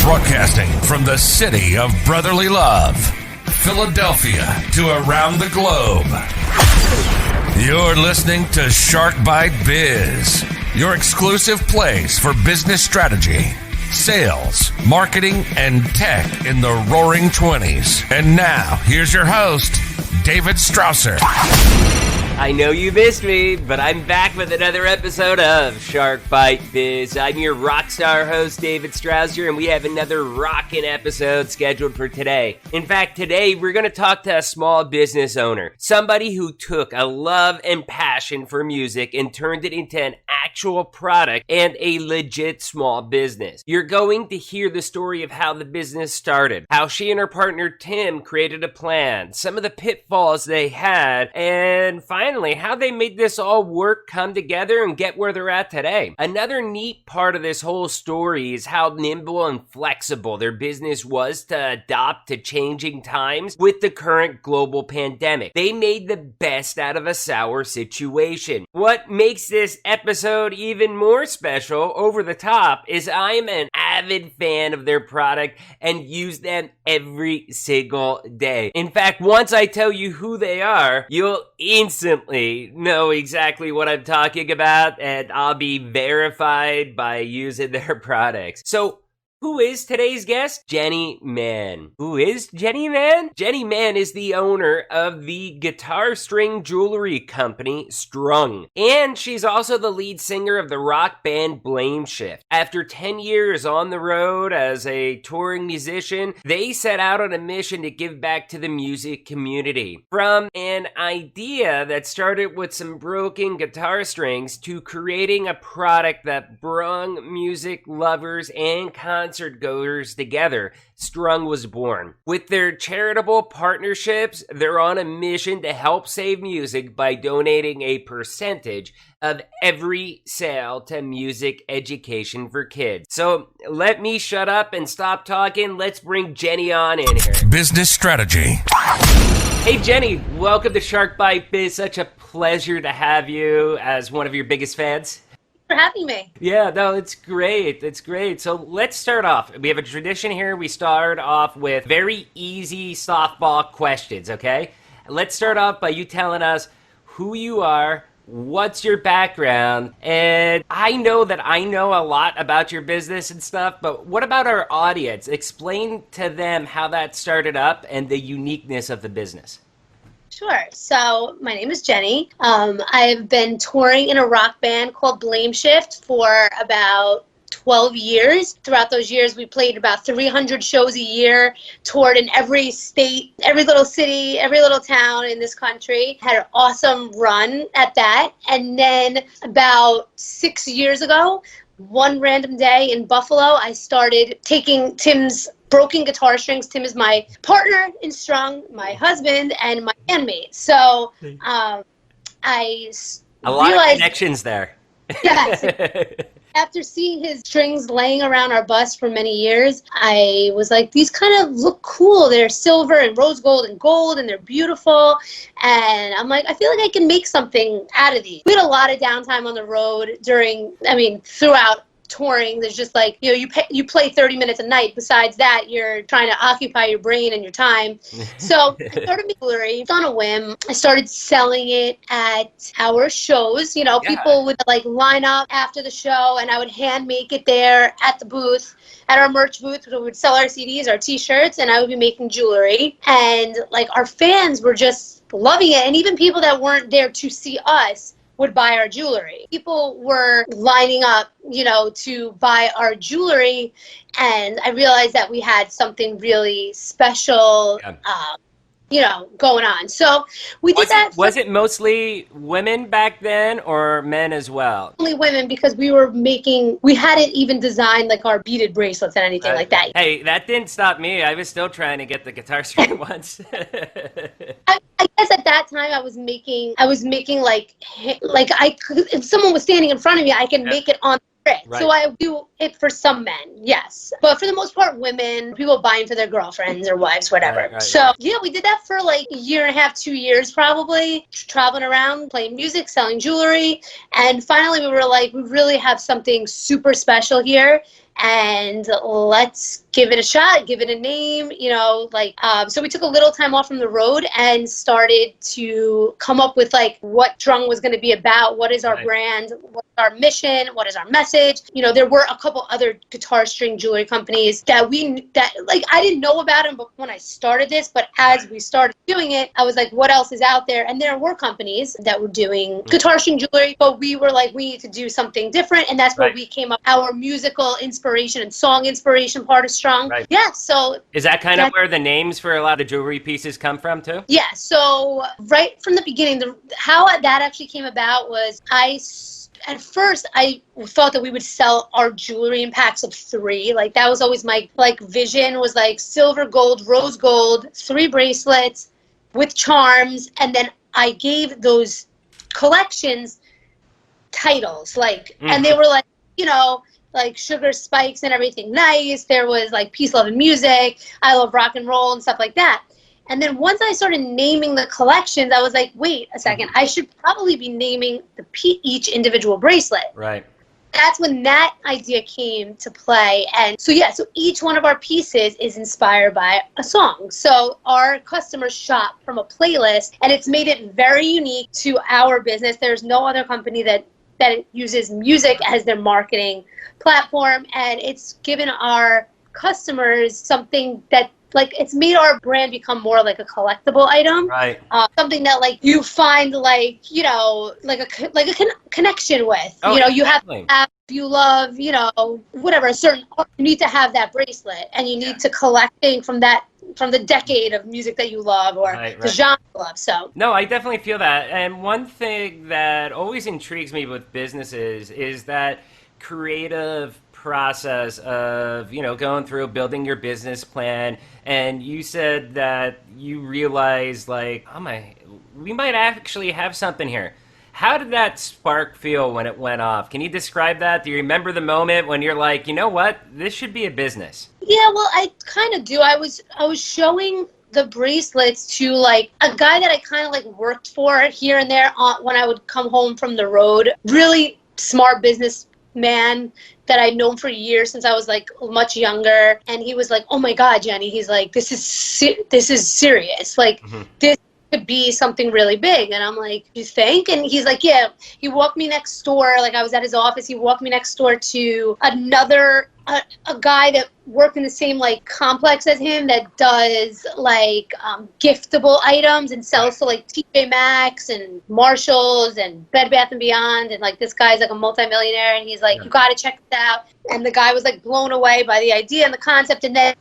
Broadcasting from the city of brotherly love, Philadelphia, to around the globe. You're listening to Shark Bite Biz, your exclusive place for business strategy, sales, marketing, and tech in the roaring 20s. And now, here's your host, David Strausser. I know you missed me, but I'm back with another episode of Shark Bite Biz. I'm your rock star host, David Strausser, and we have another rockin' episode scheduled for today. In fact, today we're going to talk to a small business owner, somebody who took a love and passion for music and turned it into an actual product and a legit small business. You're going to hear the story of how the business started, how she and her partner Tim created a plan, some of the pitfalls they had, and finally, how they made this all work, come together, and get where they're at today. Another neat part of this whole story is how nimble and flexible their business was to adapt to changing times with the current global pandemic. They made the best out of a sour situation. What makes this episode even more special, over the top, is I'm an avid fan of their product and use them every single day. In fact, once I tell you who they are, you'll instantly know exactly what I'm talking about, and I'll be verified by using their products. So, who is today's guest? Jenny Mann. Who is Jenny Mann? Jenny Mann is the owner of the guitar string jewelry company, Strung. And she's also the lead singer of the rock band Blameshift. After 10 years on the road as a touring musician, they set out on a mission to give back to the music community. From an idea that started with some broken guitar strings to creating a product that brung music lovers and concert goers together, Strung was born. With their charitable partnerships, they're on a mission to help save music by donating a percentage of every sale to music education for kids. So let me shut up and stop talking. Let's bring Jenny on in here. Business strategy. Hey Jenny, welcome to Shark Bite Biz. Such a pleasure to have you as one of your biggest fans. For having me. Yeah, no, it's great. It's great. So let's start off. We have a tradition here. We start off with very easy softball questions, okay? Let's start off by you telling us who you are, what's your background, and I know that I know a lot about your business and stuff, but what about our audience? Explain to them how that started up and the uniqueness of the business. Sure. So my name is Jenny. I've been touring in a rock band called Blameshift for about 12 years. Throughout those years, we played about 300 shows a year, toured in every state, every little city, every little town in this country. Had an awesome run at that. And then about 6 years ago, one random day in Buffalo, I started taking Tim's broken guitar strings. Tim is my partner in Strung, my husband, and my bandmate. So I a lot realized, of connections there. Yes. After seeing his strings laying around our bus for many years, I was like, these kind of look cool. They're silver and rose gold, and they're beautiful. And I'm like, I feel like I can make something out of these. We had a lot of downtime on the road throughout touring. There's just like, you play 30 minutes a night. Besides that, you're trying to occupy your brain and your time. So I started making jewelry on a whim. I started selling it at our shows. People would like line up after the show, and I would hand make it there at the booth, at our merch booth. We would sell our CDs, our t-shirts, and I would be making jewelry. And like our fans were just loving it. And even people that weren't there to see us would buy our jewelry. People were lining up, to buy our jewelry, and I realized that we had something really special, going on. So we did that. Was it mostly women back then or men as well? Only women, because we hadn't even designed like our beaded bracelets and anything like that. Hey, that didn't stop me. I was still trying to get the guitar string once. I guess at that time I was making like I could, if someone was standing in front of me, I can make it on the wrist. Right. So I do it for some men, yes. But for the most part, women, people buying for their girlfriends or wives, whatever. Right. So yeah, we did that for like a year and a half, 2 years probably, traveling around, playing music, selling jewelry. And finally we were like, we really have something super special here. and let's give it a shot, give it a name, so we took a little time off from the road and started to come up with like what Strung was going to be about. What is our brand? What's our mission? What is our message? There were a couple other guitar string jewelry companies that I didn't know about them when I started this, but as we started doing it, I was like, what else is out there? And there were companies that were doing guitar string jewelry, but we were like, we need to do something different. And that's where we came up, our musical inspiration and song inspiration part of Strung. Right. Yeah. So is that kind of where the names for a lot of the jewelry pieces come from too? Yeah. So right from the beginning, how that actually came about was at first, I thought that we would sell our jewelry in packs of 3. Like, that was always my, vision was, silver, gold, rose gold, 3 bracelets with charms. And then I gave those collections titles, and they were, sugar spikes and everything nice. There was, peace, love, and music. I love rock and roll and stuff like that. And then once I started naming the collections, I was like, wait a second, I should probably be naming each individual bracelet. Right. That's when that idea came to play. And so each one of our pieces is inspired by a song. So our customers shop from a playlist, and it's made it very unique to our business. There's no other company that uses music as their marketing platform, and it's given our customers something that it's made our brand become more like a collectible item, right? Something that you find a connection with. Oh, you exactly. have you love, whatever, a certain art, you need to have that bracelet, and you need to collect things from the decade of music that you love or the genre you love. So no, I definitely feel that. And one thing that always intrigues me with businesses is that creative process of going through building your business plan. And you said that you realized we might actually have something here. How did that spark feel when it went off? Can you describe that? Do you remember the moment when you're like, you know what, this should be a business? Yeah, well, I kind of do. I was showing the bracelets to a guy that I kind of worked for here and there when I would come home from the road. Really smart businessman that I'd known for years since I was much younger, and he was like, "Oh my God, Jenny!" He's like, "This is serious. This could be something really big." And I'm like, "You think?" And he's like, "Yeah." He walked me next door. I was at his office. He walked me next door to another a guy that worked in the same complex as him that does giftable items and sells to TJ Maxx and Marshalls and Bed Bath and Beyond, and this guy's a multimillionaire, and he's like, "You got to check this out." And the guy was blown away by the idea and the concept, and then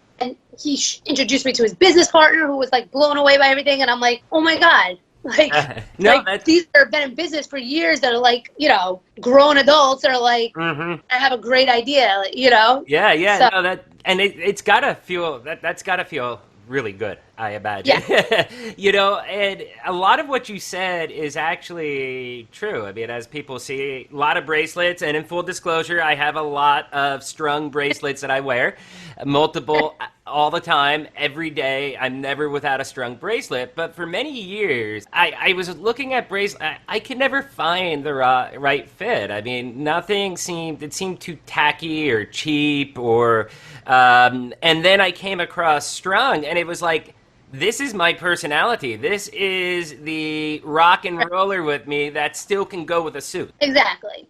he introduced me to his business partner who was blown away by everything, and I'm like, "Oh my God." These are been in business for years that are grown adults are I have a great idea, Yeah. So, no, that, and it's gotta feel that's gotta feel really good, I imagine. Yeah. And a lot of what you said is actually true. I mean, as people see, a lot of bracelets, and in full disclosure, I have a lot of Strung bracelets that I wear, multiple all the time, every day. I'm never without a Strung bracelet. But for many years, I was looking at bracelets. I could never find the right fit. I mean, nothing seemed too tacky or cheap or, and then I came across Strung, and it was this is my personality. This is the rock and roller with me that still can go with a suit. Exactly.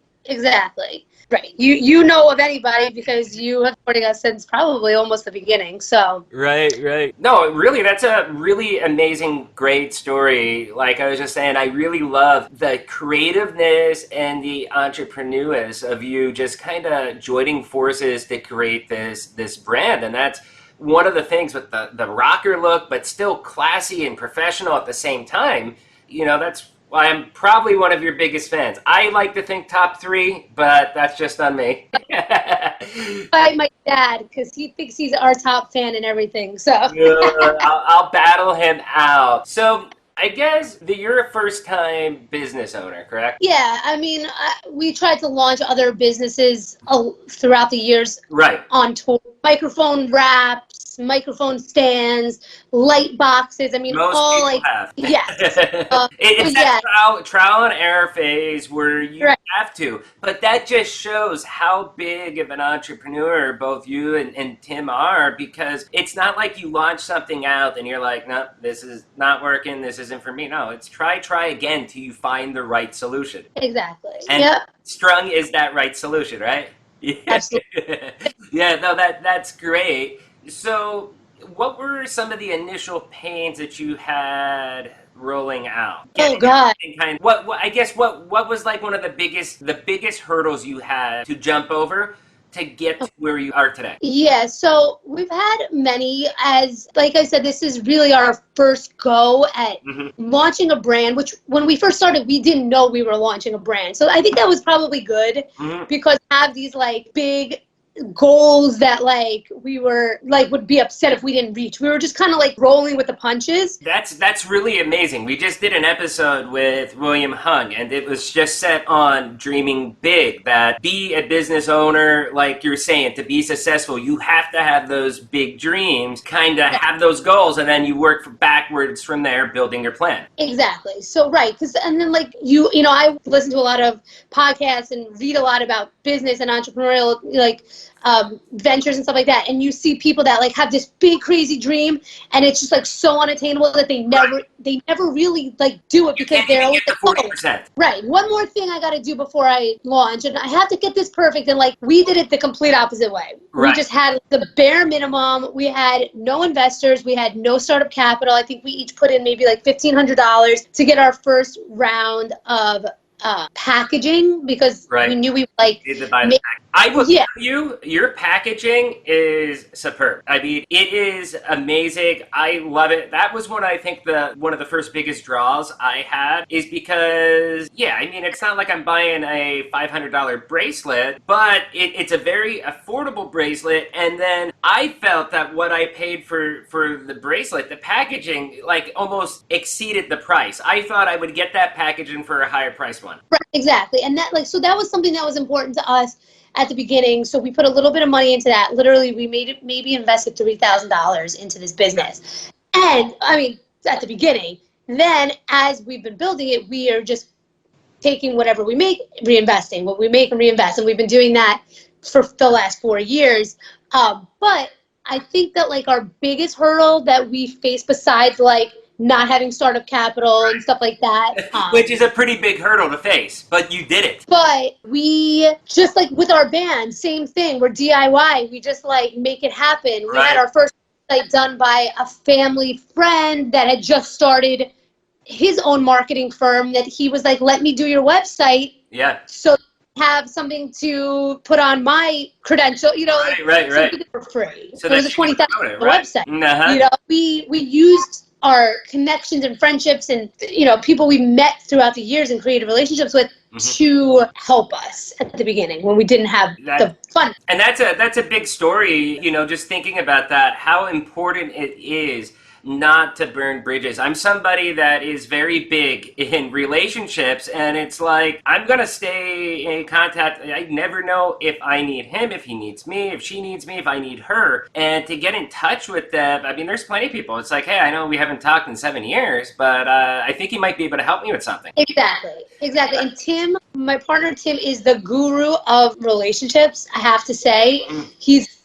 Right. You know of anybody because you have supporting us since probably almost the beginning. So Right. No, really, that's a really amazing, great story. Like I was just saying, I really love the creativeness and the entrepreneurs of you just kind of joining forces to create this brand. And that's one of the things with the rocker look, but still classy and professional at the same time. That's why I'm probably one of your biggest fans. I like to think top 3, but that's just on me. By my dad, because he thinks he's our top fan and everything. So I'll battle him out. So I guess that you're a first-time business owner, correct? Yeah, I mean, we tried to launch other businesses throughout the years, right? On tour, microphone wraps, lights, microphone stands, light boxes. I mean, Most all people like, have. yes. It's Yeah, that trial and error phase where you right. have to. But that just shows how big of an entrepreneur both you and Tim are, because it's not like you launch something out and you're like, no, this is not working. This isn't for me. No, it's try again till you find the right solution. Exactly. And Yep. Strung is that right solution, right? Absolutely. Yeah, no, that's great. So, what were some of the initial pains that you had rolling out? Oh Getting God. everything kind of, what I guess what was like one of the biggest hurdles you had to jump over to get to where you are today? Yeah, so we've had many, as like I said, this is really our first go at launching a brand, which when we first started, we didn't know we were launching a brand. So I think that was probably good because have these like big goals that like we were like would be upset if we didn't reach. We were just kind of like rolling with the punches. That's really amazing. We just did an episode with William Hung, and it was just set on dreaming big. That be a business owner, like you're saying, to be successful, you have to have those big dreams, kind of have those goals, and then you work backwards from there, building your plan. Exactly. So right, because and then like you know, I listen to a lot of podcasts and read a lot about business and entrepreneurial like ventures and stuff like that, and you see people that like have this big crazy dream, and it's just like so unattainable that they never really like do it because they're always like, 40%. right, one more thing I got to do before I launch, and I have to get this perfect. And like we did it the complete opposite way. Right. We just had the bare minimum. We had no investors. We had no startup capital. I think we each put in maybe like $1,500 to get our first round of packaging because we knew we like. I will tell you, your packaging is superb. I mean, it is amazing. I love it. That was one of the first biggest draws I had is because, I mean, it's not like I'm buying a $500 bracelet, but it's a very affordable bracelet. And then I felt that what I paid for the bracelet, the packaging, like almost exceeded the price. I thought I would get that packaging for a higher price one. Right, exactly. And that like, so that was something that was important to us at the beginning. So we put a little bit of money into that. Literally, we maybe invested $3,000 into this business. And I mean, at the beginning, then as we've been building it, we are just taking whatever we make, reinvesting what we make and reinvest. And we've been doing that for the last 4 years. But I think that like our biggest hurdle that we face besides like not having startup capital and stuff like that. Which is a pretty big hurdle to face, but you did it. But we, just like with our band, same thing. We're DIY. We just like make it happen. We had our first site done by a family friend that had just started his own marketing firm that he was like, let me do your website. Yeah. So have something to put on my credential, you know, right. For free. So it was a $20,000 website. You know, we used our connections and friendships and, you know, people we met throughout the years and created relationships with to help us at the beginning when we didn't have the fun. And that's a big story, you know, just thinking about that, how important it is not to burn bridges. I'm somebody that is very big in relationships, and it's like, I'm going to stay in contact. I never know if I need him, if he needs me, if she needs me, if I need her. And to get in touch with them, I mean, there's plenty of people. It's like, hey, I know we haven't talked in 7 years, but I think he might be able to help me with something. Exactly. And Tim, my partner Tim, is the guru of relationships, I have to say.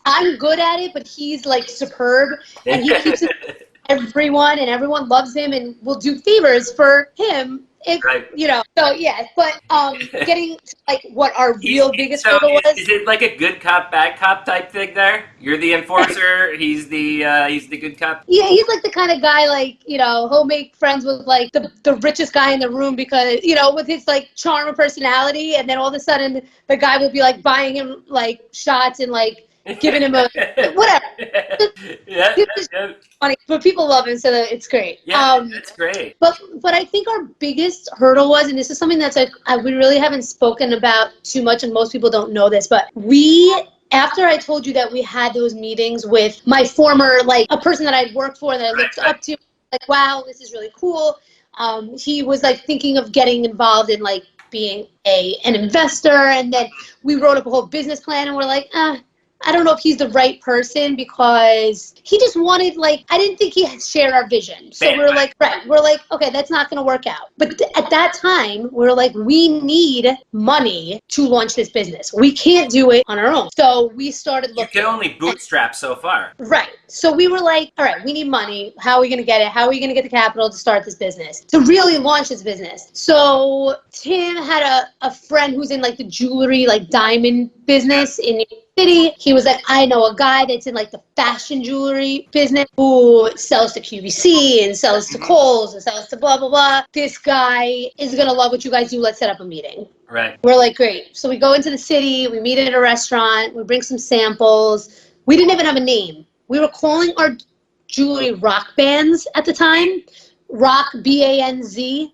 I'm good at it, but he's like superb, and he keeps it everyone, and everyone loves him and will do favors for him if you know. So but getting to like what our real biggest hurdle was. Is it like a good cop bad cop type thing there? You're the enforcer, he's the good cop. Yeah, he's like the kind of guy, like, you know, he'll make friends with like the richest guy in the room because, you know, with his like charm and personality, and then all of a sudden the guy will be like buying him like shots and like giving him a whatever. It's funny, but people love him, so it's great. That's great. But I think our biggest hurdle was, and this is something that's like we really haven't spoken about too much, and most people don't know this, but after I told you that we had those meetings with my former, like a person that I'd worked for that I looked up to, like, wow, this is really cool. He was like thinking of getting involved in like being an investor, and then we wrote up a whole business plan, and we're like, I don't know if he's the right person because he just wanted, like, I didn't think he had shared our vision. So we're like, okay, that's not going to work out. But at that time, we're like, we need money to launch this business. We can't do it on our own. So we started looking. You can only bootstrap so far. Right. So we were like, all right, we need money. How are we going to get it? How are we going to get the capital to start this business, to really launch this business? So Tim had a friend who's in like the jewelry, like diamond business in New York City. He was like, I know a guy that's in like the fashion jewelry business who sells to QVC and sells to Kohl's and sells to blah, blah, blah. This guy is going to love what you guys do. Let's set up a meeting. Right. We're like, great. So we go into the city. We meet at a restaurant. We bring some samples. We didn't even have a name. We were calling our jewelry rock bands at the time. Rock, B-A-N-Z.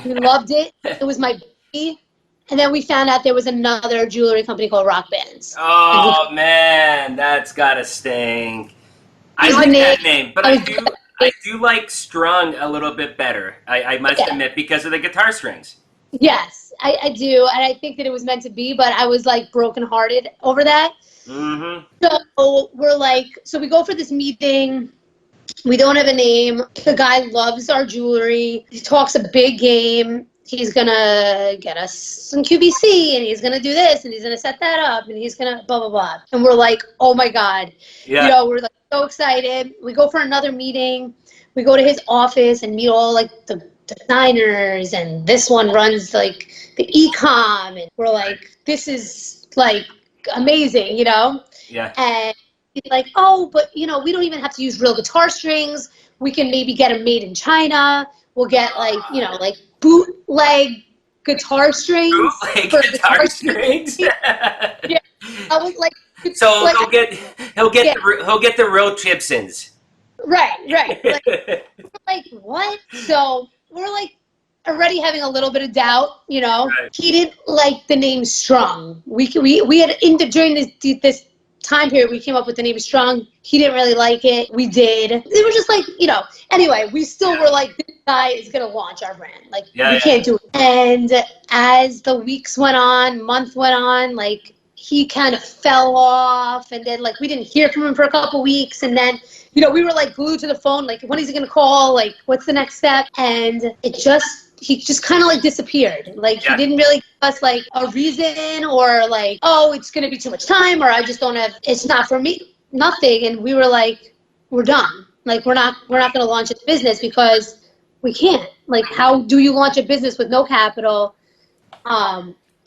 We loved it. It was my baby. And then we found out there was another jewelry company called Rock Bands. Oh, man, that's gotta stink. I like that name, but I do like Strung a little bit better, I must admit, because of the guitar strings. Yes, I do, and I think that it was meant to be, but I was like brokenhearted over that. Mm-hmm. So we're like, so we go for this meeting. We don't have a name. The guy loves our jewelry. He talks a big game. He's going to get us some QVC, and he's going to do this, and he's going to set that up, and he's going to blah, blah, blah. And we're like, oh, my God. Yeah. You know, we're like so excited. We go for another meeting. We go to his office and meet all, like, the designers, and this one runs, like, the e-com. And we're like, this is, like, amazing, you know? Yeah. And he's like, oh, but, you know, we don't even have to use real guitar strings. We can maybe get them made in China. We'll get, like, you know, like, bootleg guitar strings. Bootleg guitar strings. Yeah, I was like, so like, he'll get the real Gibsons. Right. Like what? So we're like already having a little bit of doubt, you know. Right. He didn't like the name Strung. We had during this time period we came up with the name Strung. He didn't really like it. We did. It was just like, you know. Anyway, we still were like, this guy is gonna launch our brand. Like we can't do it. And as the weeks went on, month went on, like he kind of fell off, and then like we didn't hear from him for a couple weeks, and then you know we were like glued to the phone, like when is he gonna call? Like what's the next step? And he just kind of like disappeared. Like he didn't really give us like a reason or like, oh, it's gonna be too much time, or I just don't have. It's not for me. Nothing. And we were like, we're done. Like we're not gonna launch a business because we can't. Like how do you launch a business with no capital?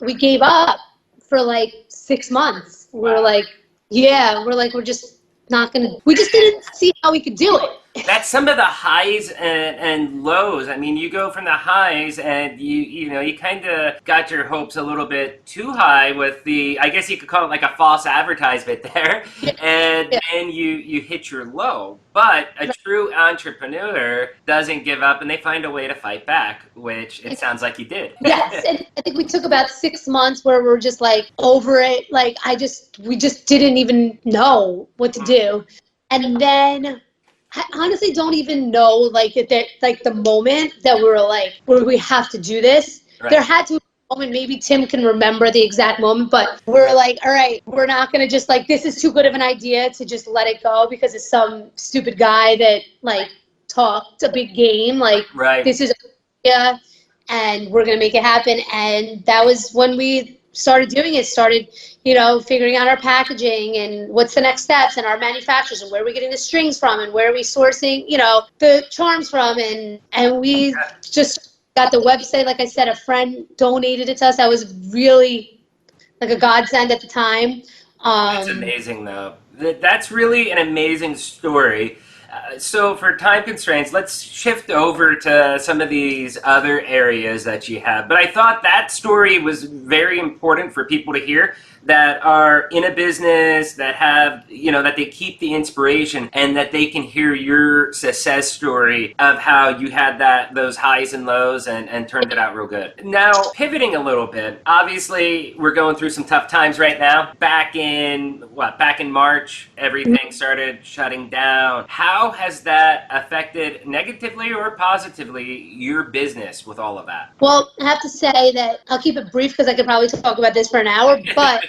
We gave up for like 6 months. We're like, we're just not gonna. We just didn't see how we could do it. That's some of the highs and lows. I mean, you go from the highs and you kind of got your hopes a little bit too high with the, I guess you could call it like a false advertisement there, and then you hit your low. But a true entrepreneur doesn't give up, and they find a way to fight back, which it sounds like you did. Yes, and I think we took about 6 months where we're just like over it. Like we just didn't even know what to do, and then. I honestly don't even know, like, the moment that we were like, where we have to do this. Right. There had to be a moment, maybe Tim can remember the exact moment, but we're like, all right, we're not going to just, like, this is too good of an idea to just let it go because it's some stupid guy that, like, talked a big game. Like, This is an idea, and we're going to make it happen. And that was when we started doing it, figuring out our packaging and what's the next steps and our manufacturers and where are we getting the strings from and where are we sourcing, the charms from. And we just got the website. Like I said, a friend donated it to us. That was really like a godsend at the time. That's amazing, though. That's really an amazing story. So for time constraints, let's shift over to some of these other areas that you have. But I thought that story was very important for people to hear that are in a business, that have, that they keep the inspiration and that they can hear your success story of how you had those highs and lows and turned it out real good. Now, pivoting a little bit, obviously we're going through some tough times right now. Back in March, everything started shutting down. How has that affected negatively or positively your business with all of that? Well, I have to say that I'll keep it brief because I could probably talk about this for an hour, but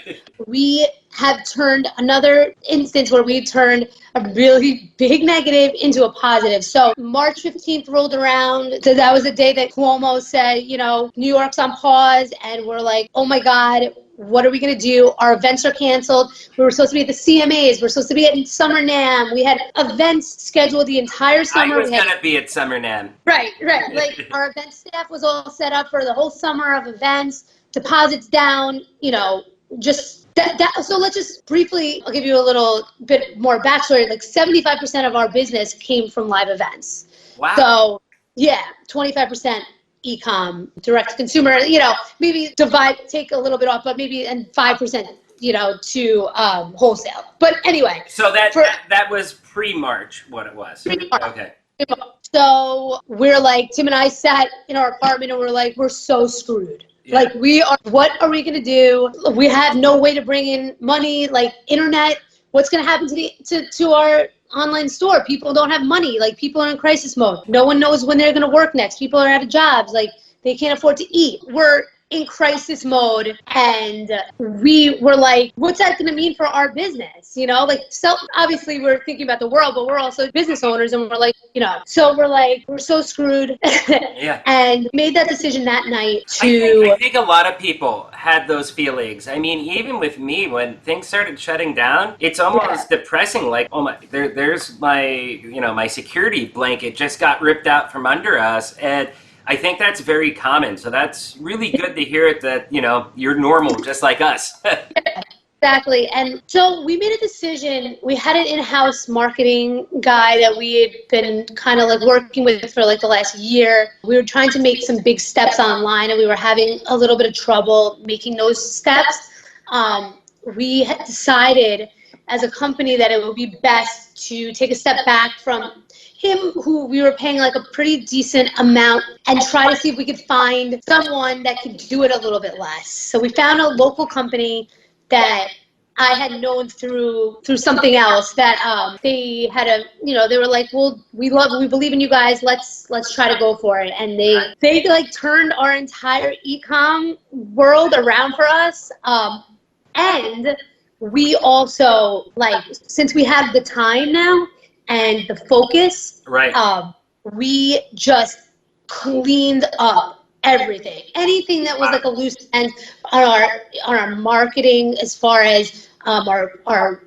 we have turned another instance where we turned a really big negative into a positive. So March 15th rolled around. So that was the day that Cuomo said, New York's on pause. And we're like, oh my God, what are we going to do? Our events are canceled. We were supposed to be at the CMAs. We're supposed to be at Summer NAMM. We had events scheduled the entire summer. I was going to be at Summer NAMM. Right. Like our event staff was all set up for the whole summer of events, deposits down, just so let's just briefly, I'll give you a little bit more backstory. Like 75% of our business came from live events. Wow. So yeah, 25% e-com, direct to consumer, maybe take a little bit off, but maybe, and 5%, to wholesale. But anyway. So that was pre-March what it was. Pre-March. Okay. So we're like, Tim and I sat in our apartment and we're like, we're so screwed. Yeah. Like what are we going to do? We have no way to bring in money, like internet. What's going to happen to our online store? People don't have money. Like people are in crisis mode. No one knows when they're going to work next. People are out of jobs. Like they can't afford to eat. We're in crisis mode. And we were like, what's that going to mean for our business? So obviously we're thinking about the world, but we're also business owners and we're like, so we're like, we're so screwed. Yeah. And made that decision that night to... I think a lot of people had those feelings. I mean, even with me, when things started shutting down, it's almost depressing. Like, oh my, there's my, my security blanket just got ripped out from under us. And I think that's very common. So that's really good to hear it that, you're normal, just like us. Exactly. And so we made a decision. We had an in-house marketing guy that we had been kind of like working with for like the last year. We were trying to make some big steps online and we were having a little bit of trouble making those steps. We had decided as a company that it would be best to take a step back from him, who we were paying like a pretty decent amount, and try to see if we could find someone that could do it a little bit less. So we found a local company that I had known through something else that they had they were like, well, we believe in you guys. Let's try to go for it. And they like turned our entire e-com world around for us. And we also, like, since we have the time now and the focus, right. We just cleaned up everything. Anything that was like a loose end on our marketing, as far as our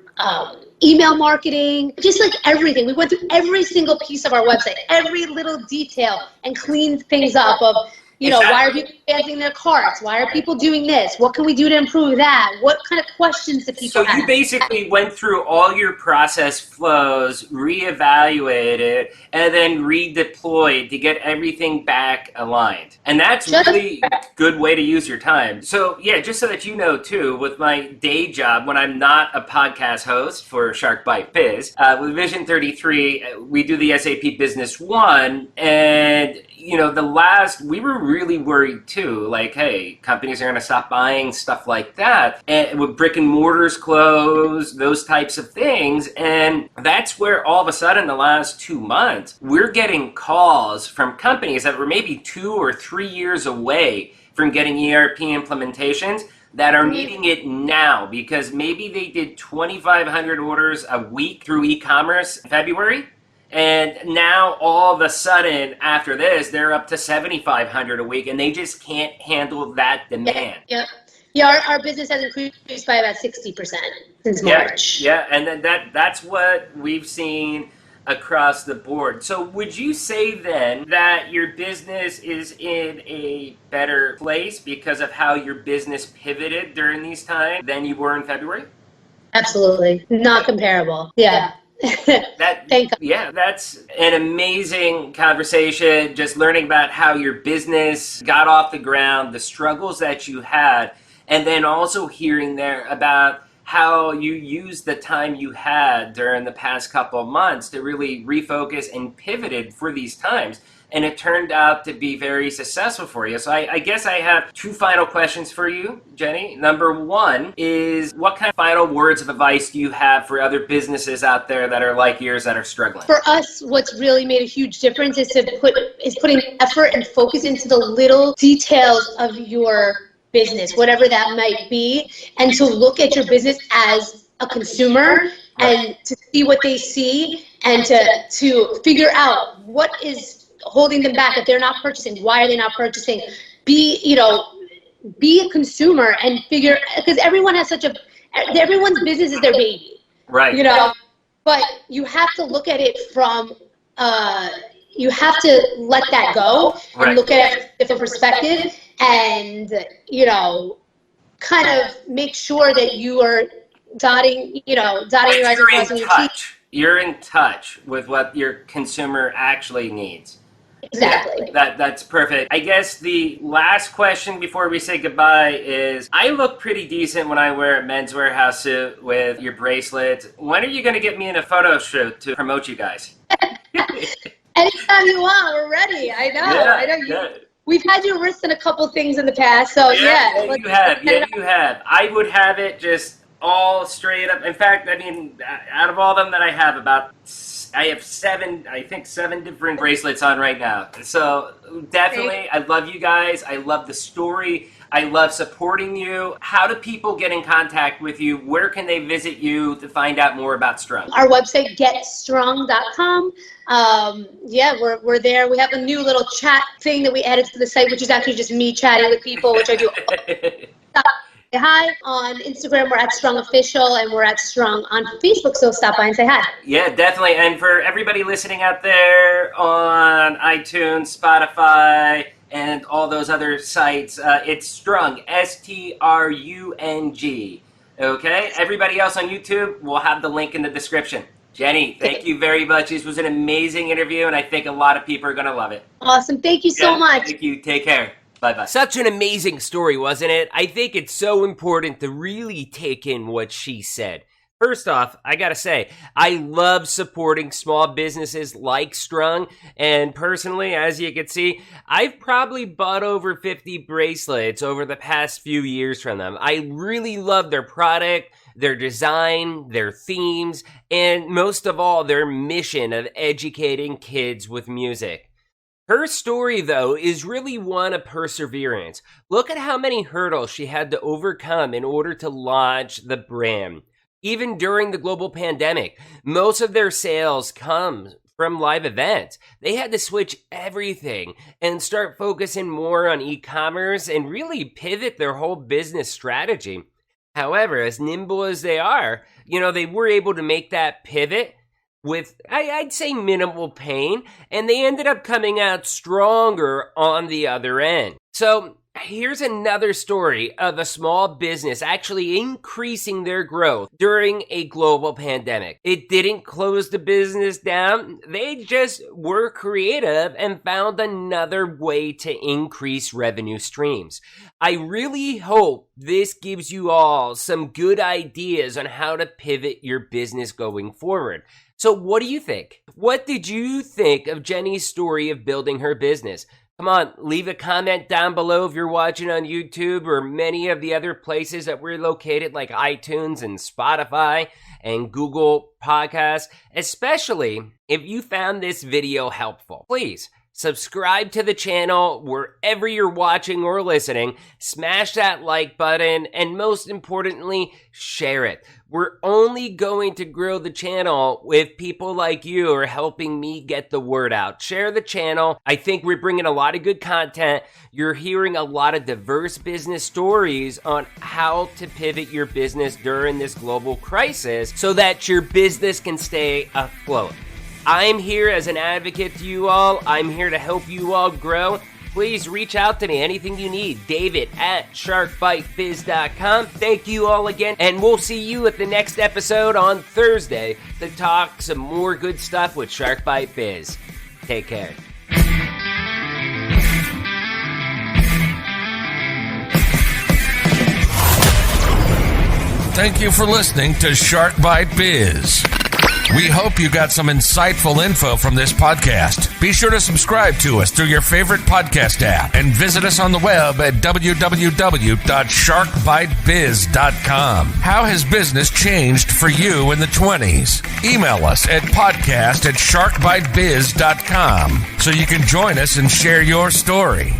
email marketing, just like everything. We went through every single piece of our website, every little detail, and cleaned things up of, why are people abandoning their carts? Why are people doing this? What can we do to improve that? What kind of questions do people have? So you basically went through all your process flows, reevaluated, and then redeployed to get everything back aligned. And that's really a good way to use your time. So yeah, just so that you know too, with my day job, when I'm not a podcast host for Shark Bite Biz, with Vision 33, we do the SAP Business One, and we were really worried too, like, hey, companies are going to stop buying stuff like that, and with brick and mortars closed, those types of things. And that's where all of a sudden the last 2 months, we're getting calls from companies that were maybe 2 or 3 years away from getting ERP implementations that are needing it now, because maybe they did 2,500 orders a week through e-commerce in February. And now, all of a sudden, after this, they're up to 7,500 a week, and they just can't handle that demand. Yeah. Our business has increased by about 60% since March. Yeah, and then that's what we've seen across the board. So would you say then that your business is in a better place because of how your business pivoted during these times than you were in February? Absolutely. Not comparable. Yeah. That's an amazing conversation, just learning about how your business got off the ground, the struggles that you had, and then also hearing there about how you used the time you had during the past couple of months to really refocus and pivoted for these times. And it turned out to be very successful for you. So I guess I have 2 final questions for you, Jenny. Number 1 is, what kind of final words of advice do you have for other businesses out there that are like yours that are struggling? For us, what's really made a huge difference is putting effort and focus into the little details of your business, whatever that might be, and to look at your business as a consumer and to see what they see and to figure out what is holding them back. If they're not purchasing, why are they not purchasing? Be a consumer and figure, because everyone's business is their baby. Right. But you have to look at it from, you have to let that go and look at it from a different perspective and, kind of make sure that you are dotting your I's and crossing your T's. You're in touch with what your consumer actually needs. Exactly. That's perfect. I guess the last question before we say goodbye is, I look pretty decent when I wear a Men's Warehouse suit with your bracelet. When are you going to get me in a photo shoot to promote you guys? Anytime you want, we're ready. I know. We've had your wrist in a couple things in the past, so yeah. You have. I would have it just all straight up. In fact, I mean, out of all of them that I have, I have seven different bracelets on right now. So definitely, I love you guys. I love the story. I love supporting you. How do people get in contact with you? Where can they visit you to find out more about Strung? Our website, getstrung.com. We're there. We have a new little chat thing that we added to the site, which is actually just me chatting with people, which I do. Say hi. On Instagram, we're at Strung Official, and we're at Strung on Facebook, so stop by and say hi. Yeah, definitely. And for everybody listening out there on iTunes, Spotify, and all those other sites, it's Strung, Strung. Okay? Everybody else on YouTube, we'll have the link in the description. Jenny, thank you very much. This was an amazing interview, and I think a lot of people are going to love it. Awesome. Thank you so much. Thank you. Take care. Bye-bye. Such an amazing story, wasn't it? I think it's so important to really take in what she said. First off, I gotta say, I love supporting small businesses like Strung, and personally, as you can see, I've probably bought over 50 bracelets over the past few years from them. I really love their product, their design, their themes, and most of all, their mission of educating kids with music. Her story, though, is really one of perseverance. Look at how many hurdles she had to overcome in order to launch the brand. Even during the global pandemic, most of their sales come from live events. They had to switch everything and start focusing more on e-commerce and really pivot their whole business strategy. However, as nimble as they are, they were able to make that pivot with, I'd say, minimal pain, and they ended up coming out stronger on the other end. So here's another story of a small business actually increasing their growth during a global pandemic. It didn't close the business down. They just were creative and found another way to increase revenue streams. I really hope this gives you all some good ideas on how to pivot your business going forward. So what do you think? What did you think of Jenny's story of building her business? Come on, leave a comment down below if you're watching on YouTube or many of the other places that we're located, like iTunes and Spotify and Google Podcasts, especially if you found this video helpful. Please subscribe to the channel wherever you're watching or listening, smash that like button, and most importantly, share it. We're only going to grow the channel if people like you are helping me get the word out. Share the channel. I think we're bringing a lot of good content. You're hearing a lot of diverse business stories on how to pivot your business during this global crisis so that your business can stay afloat. I'm here as an advocate to you all. I'm here to help you all grow. Please reach out to me. Anything you need, David@sharkbitebiz.com. Thank you all again, and we'll see you at the next episode on Thursday to talk some more good stuff with Shark Bite Biz. Take care. Thank you for listening to Shark Bite Biz. We hope you got some insightful info from this podcast. Be sure to subscribe to us through your favorite podcast app and visit us on the web at www.sharkbitebiz.com. How has business changed for you in the 20s? Email us at podcast@sharkbitebiz.com so you can join us and share your story.